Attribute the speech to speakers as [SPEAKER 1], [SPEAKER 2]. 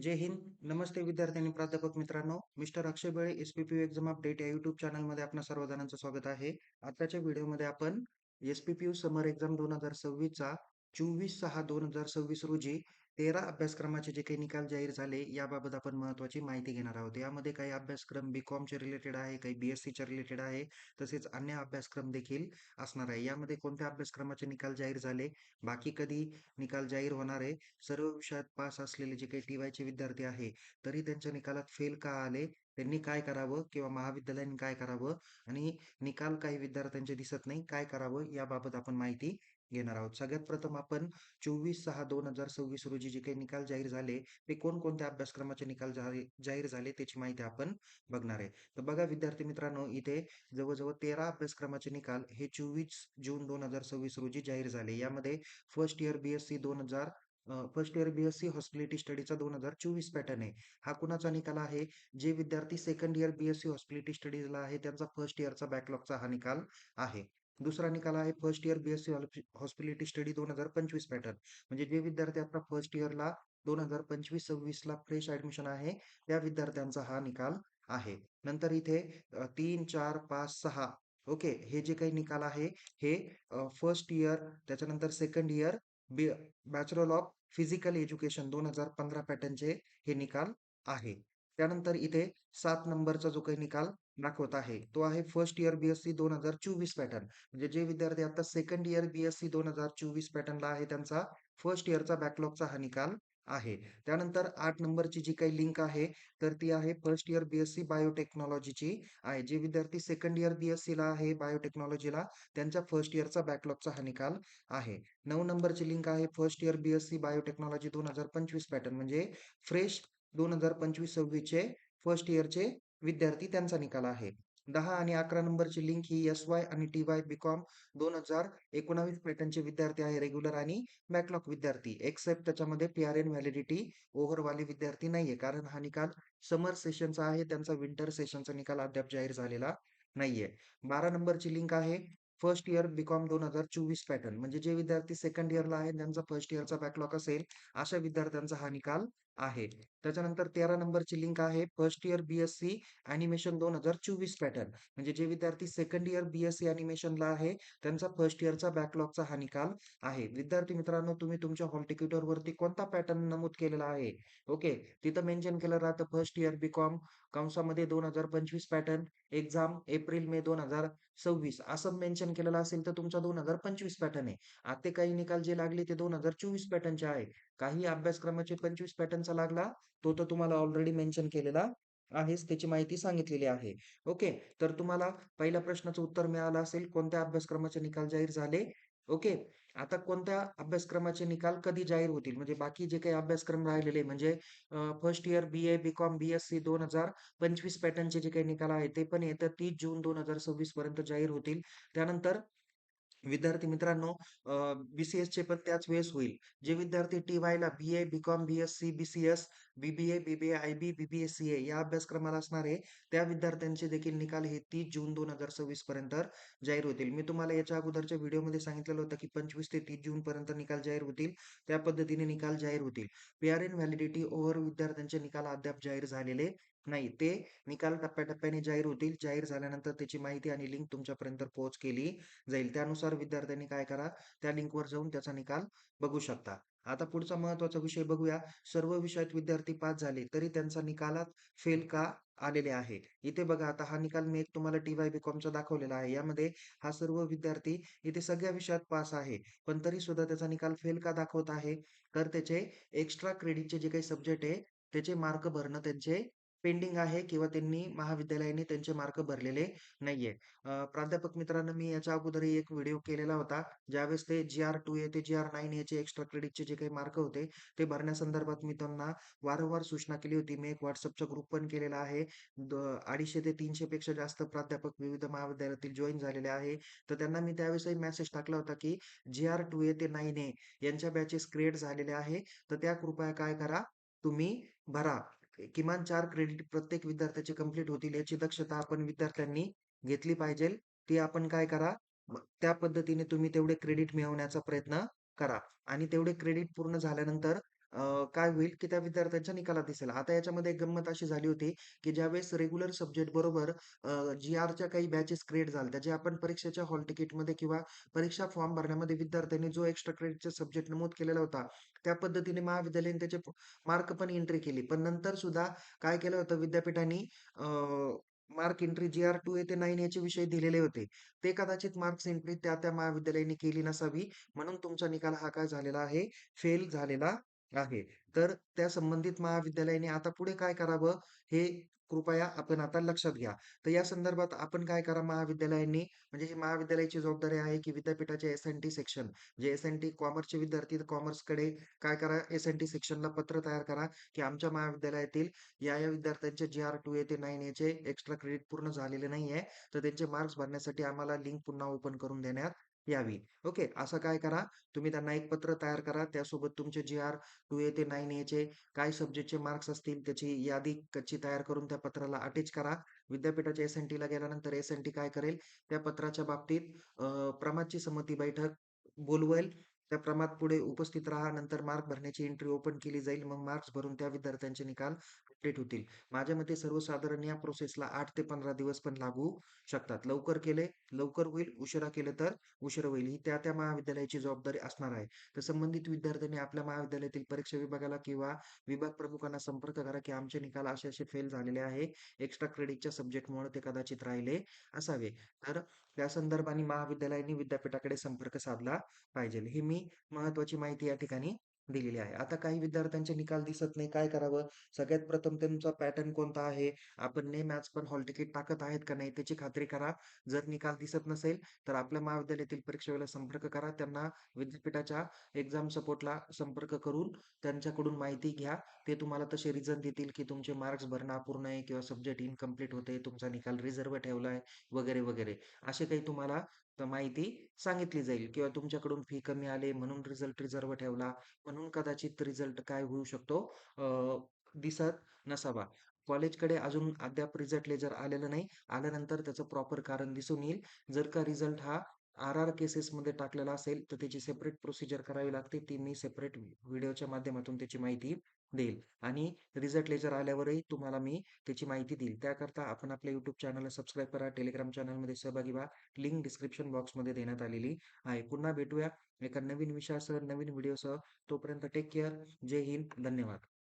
[SPEAKER 1] जय हिंद. नमस्ते विद्यार्थी आणि प्राध्यापक मित्रांनो. मिस्टर अक्षय बळे एस-पी-पी-यू एक्झाम अपडेट या यूट्यूब चॅनलमध्ये आपणा सर्वजणांचं स्वागत आहे. आताच्या व्हिडिओमध्ये आपण एस-पी-पी-यू समर एक्झाम 2026 चा 24/6/2026 रोजी 13 अभ्यासक्रमाचे जे काही निकाल जाहीर झाले याबाबत आपण महत्त्वाची माहिती घेणार आहोत. यामध्ये काही अभ्यासक्रम बी-कॉमचे रिलेटेड आहे, काही बी-एस-सीच्या रिलेटेड आहे, तसेच अन्य अभ्यासक्रम देखील असणार आहे. यामध्ये कोणत्या अभ्यासक्रमाचे निकाल जाहीर झाले, बाकी कधी निकाल जाहीर होणार आहे, सर्व विषयात पास असलेले जे काही टी-वायचे विद्यार्थी आहे, तरी त्यांच्या निकालात फेल का आले? त्यांनी काय करावं? किंवा महाविद्यालयाने काय करावं? आणि निकाल काही विद्यार्थ्यांचे दिसत नाही, काय करावं? याबाबत आपण माहिती घेणार आहोत. सगळ्यात प्रथम आपण 24/6/2026 रोजी जे काही निकाल जाहीर झाले, ते कोणकोणत्या अभ्यासक्रमाचे निकाल जाहीर झाले त्याची माहिती आपण बघणार आहे. तर बघा विद्यार्थी मित्रांनो, इथे जवळ-जवळ 13 अभ्यासक्रमाचे निकाल हे 24 जून 2026 रोजी जाहीर झाले. यामध्ये first year BSc first year BSc hospitality स्टडीचा 2024 पॅटर्न आहे. हा कुणाचा निकाल आहे? जे विद्यार्थी सेकंड इयर बी-एस-सी हॉस्पिटॅलिटी स्टडीजला आहे, त्यांचा फर्स्ट इयरचा बॅकलॉगचा हा निकाल आहे. दुसरा निकाल आहे first year BSc hospitality study 2025 pattern. म्हणजे जे विद्यार्थी आता फर्स्ट इयरला 2025-26 ला फ्रेश ॲडमिशन आहे, त्या विद्यार्थ्यांचा हा निकाल आहे. नंतर इथे 3, 4, 5, 6 ओके. हे जे काही निकाल आहे, हे फर्स्ट इयर त्याच्यानंतर second year bachelor of physical education 2015 पॅटर्नचे हे निकाल आहे. त्यानंतर इथे 7 नंबरचा जो काही निकाल दाखवत आहे, तो आहे फर्स्ट इयर बी-एस-सी 2024 पॅटर्न. म्हणजे जे विद्यार्थी आता सेकंड इयर बी-एस-सी 2024 पॅटर्नला आहे, त्यांचा फर्स्ट इयरचा बॅकलॉगचा हा निकाल आहे. त्यानंतर 8 नंबरची जी काही लिंक आहे, तर ती आहे फर्स्ट इयर बी-एस-सी बायोटेक्नॉलॉजीची आहे. जे विद्यार्थी सेकंड इयर बी-एस-सीला आहे बायोटेक्नॉलॉजीला, त्यांच्या फर्स्ट इयरचा बॅकलॉगचा हा निकाल आहे. 9 नंबरची लिंक आहे first year BSc biotechnology 2025 pattern म्हणजे फ्रेश 2025-26 चे फर्स्ट इयरचे विद्यार्थी त्यांचा निकाल आहे. 10 आणि 11 नंबरची लिंक ही एस-वाय आणि टी-वाय बी-कॉम 2019 पॅटर्नचे विद्यार्थी आहे रेग्युलर आणि बॅकलॉग विद्यार्थी. एक्सेप्ट त्याच्यामध्ये पी-आर-एन व्हॅलिडिटी ओव्हरवाले विद्यार्थी नाहीये. कारण हा निकाल समर सेशनचा आहे. त्यांचा विंटर सेशनचा निकाल अद्याप जाहीर झालेला नाहीये. 12 नंबरची लिंक आहे फर्स्ट इयर बी-कॉम 2024 पॅटर्न म्हणजे जे विद्यार्थी सेकंड इयरला आहेत त्यांचा फर्स्ट इयरचा बॅकलॉग असेल, अशा विद्यार्थ्यांचा हा निकाल आहे. त्याच्यानंतर 13 नंबरची लिंक आहे first year BSc animation 2024 pattern म्हणजे जे विद्यार्थी सेकंड इयर बी-एस-सी ॲनिमेशनला आहे, त्यांचा फर्स्ट इयरचा बॅकलॉगचा हा निकाल आहे. विद्यार्थी मित्रांनो, तुम्ही तुमच्या हॉल तिकीटवरती कोणता पॅटर्न नमूद केलेला आहे? ओके. तिथं मेन्शन केलं राहतं फर्स्ट इयर बी-कॉम कंसामध्ये 2025 पॅटर्न, एक्झाम एप्रिल-मे 2026 असं मेन्शन केलेलं असेल तर तुमचा 2025 पॅटर्न आहे. आता काही निकाल जे लागले ते 2024 पॅटर्नचे आहे. काही अभ्यासक्रमाचे 25 पॅटर्नचा लागला, तो तर तुम्हाला ऑलरेडी मेन्शन केलेला आहेच. त्याची माहिती सांगितलेली आहे. ओके. तर तुम्हाला पहिल्या प्रश्नाचं उत्तर मिळालं असेल, कोणत्या अभ्यासक्रमाचे निकाल जाहीर झाले? ओके. आता कोणत्या अभ्यासक्रमाचे निकाल कधी जाहीर होतील? म्हणजे बाकी जे काही अभ्यासक्रम राहिलेले म्हणजे फर्स्ट इयर बी-ए, बी-कॉम, बी-एस-सी 2025 पॅटर्नचे जे काही निकाल आहेत, ते पण येत्या 30 जून 2026 पर्यंत जाहीर होतील. त्यानंतर विद्यार्थी मित्रांनो, बी-सी-एसचे पण त्याच वेळेस होईल. जे विद्यार्थी टी-वायला बी-ए, B.Com, BSc, BCS, BBA, BBA, आय-बी, BBA, CA या अभ्यासक्रमाला असणार आहे, त्या विद्यार्थ्यांचे देखील निकाल हे 30 जून 2026 पर्यंत जाहीर होतील. मी तुम्हाला याच्या अगोदरच्या व्हिडिओमध्ये सांगितलेलं होतं, की 25 ते 30 जूनपर्यंत निकाल जाहीर होतील. त्या पद्धतीने निकाल जाहीर होतील. पी-आर-एन व्हॅलिडिटी ओव्हर विद्यार्थ्यांचे निकाल अद्याप जाहीर झालेले नाही. ते निकाल टप्प्याटप्प्याने जाहीर होतील. जाहीर झाल्यानंतर त्याची माहिती आणि लिंक तुमच्यापर्यंत पोहोच केली जाईल. त्यानुसार विद्यार्थ्यांनी काय करा, त्या लिंकवर जाऊन त्याचा निकाल बघू शकता. आता पुढचा महत्त्वाचा विषय बघूया. सर्व विषयात विद्यार्थी पास झाले, तरी त्यांचा निकालात फेल का आलेले आहे? इथे बघा आता हा निकाल मी एक तुम्हाला टी-वाय बी-कॉमचा दाखवलेला आहे. यामध्ये हा सर्व विद्यार्थी इथे सगळ्या विषयात पास आहे. पण तरी सुद्धा त्याचा निकाल फेल का दाखवत आहे? तर त्याचे एक्स्ट्रा क्रेडिटचे जे काही सब्जेक्ट आहे, त्याचे मार्क भरणं त्यांचे पेंडिंग आहे किंवा त्यांनी महाविद्यालयाने त्यांचे मार्क भरलेले नाहीये. प्राध्यापक मित्रांनो, मी याच्या अगोदरही एक व्हिडिओ केलेला होता. ज्यावेळेस ते जी-आर-2 ते जी-आर-9 याचे एक्स्ट्रा क्रेडिटचे जे काही मार्क होते, ते भरण्यासंदर्भात मी त्यांना वारंवार सूचना केली होती. मी एक WhatsAppचा ग्रुप पण केलेला आहे. 250 ते 300 पेक्षा जास्त प्राध्यापक विविध महाविद्यालयातील जॉइन झालेले आहे. तर त्यांना मी त्यावेळेसही मेसेज टाकला होता, की जी-आर-2 ते 9 यांच्या बॅचेस क्रिएट झालेले आहे. तर त्या कृपया काय करा, तुम्ही भरा. किमान 4 क्रेडिट प्रत्येक विद्यार्थ्याचे कंप्लीट होतील याची दक्षता आपण विद्यार्थ्यांनी घेतली पाहिजे. ती आपण काय करा, त्या पद्धतीने तुम्ही तेवढे क्रेडिट मिळवण्याचा प्रयत्न करा आणि तेवढे क्रेडिट पूर्ण झाल्यानंतर काय होईल, की त्या विद्यार्थ्यांच्या निकालात दिसेल. आता याच्यामध्ये एक गंमत अशी झाली होती, की ज्यावेळेस रेग्युलर सब्जेक्ट बरोबर जी-आरच्या काही बॅचेस क्रिएट झाल्या, जे आपण परीक्षेच्या हॉल तिकीटमध्ये किंवा परीक्षा फॉर्म भरण्यामध्ये विद्यार्थ्यांनी जो एक्स्ट्रा क्रेडिटचा सब्जेक्ट नमूद केलेला होता, त्या पद्धतीने महाविद्यालयाने त्याचे मार्क पण एंट्री केली. पण नंतर सुद्धा काय केलं होतं विद्यापीठाने मार्क एंट्री जी-आर 2A ते 9 याचे विषय दिलेले होते. ते कदाचित मार्क्स एंट्री त्या महाविद्यालयाने केली नसावी. म्हणून तुमचा निकाल हा काय झालेला आहे, फेल झालेला आहे. तर त्या संबंधित महाविद्यालयाने आता पुढे काय करावं, हे कृपया आपण आता लक्षात घ्या. तर या संदर्भात आपण काय करा महाविद्यालयांनी म्हणजे ही महाविद्यालयाची जबाबदारी आहे, की विद्यापीठाचे एस-एन-टी सेक्शन जे एस-एन-टी कॉमर्सचे विद्यार्थी कॉमर्सकडे काय करा, एस-एन-टी सेक्शनला पत्र तयार करा, की आमच्या महाविद्यालयातील या विद्यार्थ्यांचे जी-आर 2A ते 9 याचे एक्स्ट्रा क्रेडिट पूर्ण झालेले नाहीये. तर त्यांचे मार्क्स भरण्यासाठी आम्हाला लिंक पुन्हा ओपन करून देण्यात यावी. ओके. असं काय करा, तुम्ही त्यांना एक पत्र तयार करा. त्यासोबत तुमचे जी-आर 2A ते 9A चे काय सब्जेक्टचे मार्क्स असतील त्याची यादी कच्ची तयार करून त्या पत्राला अटॅच करा. विद्यापीठाच्या एस-एन-टीला गेल्यानंतर एस-एन-टी काय करेल, त्या पत्राच्या बाबतीत प्रमादची संमती बैठक बोलवेल. त्या प्रमाद पुढे उपस्थित राहा. नंतर मार्क भरण्याची एंट्री ओपन केली जाईल. मग मार्क्स भरून त्या विद्यार्थ्यांचे निकाल अपडेट होतील. माझ्या मते सर्वसाधारण या प्रोसेसला 8 ते 15 दिवस पण लागू शकतात. लवकर केले, लवकर होईल. उशिरा केलं तर उशिरा होईल. ही त्या महाविद्यालयाची जबाबदारी असणार आहे. तर संबंधित विद्यार्थ्यांनी आपल्या महाविद्यालयातील परीक्षा विभागाला किंवा विभाग प्रमुखांना संपर्क करा, की आमचे निकाल असे-असे फेल झालेले आहे. एक्स्ट्रा क्रेडिटच्या सब्जेक्टमुळे ते कदाचित राहिले असावे. तर त्या संदर्भाने महाविद्यालयाने विद्यापीठाकडे संपर्क साधला पाहिजे. ही मी महत्त्वाची माहिती या ठिकाणी दिलेली आहे. आता काही विद्यार्थ्यांचे निकाल दिसत नाही, काय करावं? सगळ्यात प्रथम त्यांचा पॅटर्न कोणता आहे? आपण नेम ॲज पण हॉल तिकीट टाकत आहेत का नाही त्याची खात्री करा. जर निकाल दिसत नसेल, तर आपल्या महाविद्यालयातील परीक्षेवेळेला संपर्क करा. त्यांना विद्यापीठाच्या एक्झाम सपोर्टला संपर्क करून त्यांच्याकडून माहिती घ्या. ते तुम्हाला तसे रिझन देतील, की तुमचे मार्क्स भरणं अपूर्ण आहे किंवा सब्जेक्ट इन्कम्प्लीट होते, तुमचा निकाल रिझर्व्ह ठेवला आहे, वगैरे, वगैरे. असे काही तुम्हाला माहिती सांगितली जाईल किंवा तुमच्याकडून फी कमी आली म्हणून रिझल्ट रिझर्व्ह ठेवला, म्हणून कदाचित रिझल्ट काय होऊ शकतो दिसत नसावा. कॉलेजकडे अजून अद्याप रिझल्ट लेजर आलेलं नाही. आल्यानंतर त्याचं प्रॉपर कारण दिसून येईल. जर का रिझल्ट हा आर-आर केसेसमध्ये टाकलेला असेल, तर त्याची सेपरेट प्रोसिजर करावी लागते. ती मी सेपरेट व्हिडिओच्या माध्यमातून त्याची माहिती देईल आणि रिझल्ट लेजर आल्यावरही तुम्हाला मी त्याची माहिती देईल. त्याकरता आपण आपल्या YouTube चॅनलला सबस्क्राईब करा. टेलिग्राम चॅनलमध्ये सहभागी व्हा. लिंक डिस्क्रिप्शन बॉक्समध्ये देण्यात आलेली आहे. पुन्हा भेटूया एका नवीन विषयासह, नवीन व्हिडिओसह. तोपर्यंत टेक केअर. जय हिंद. धन्यवाद.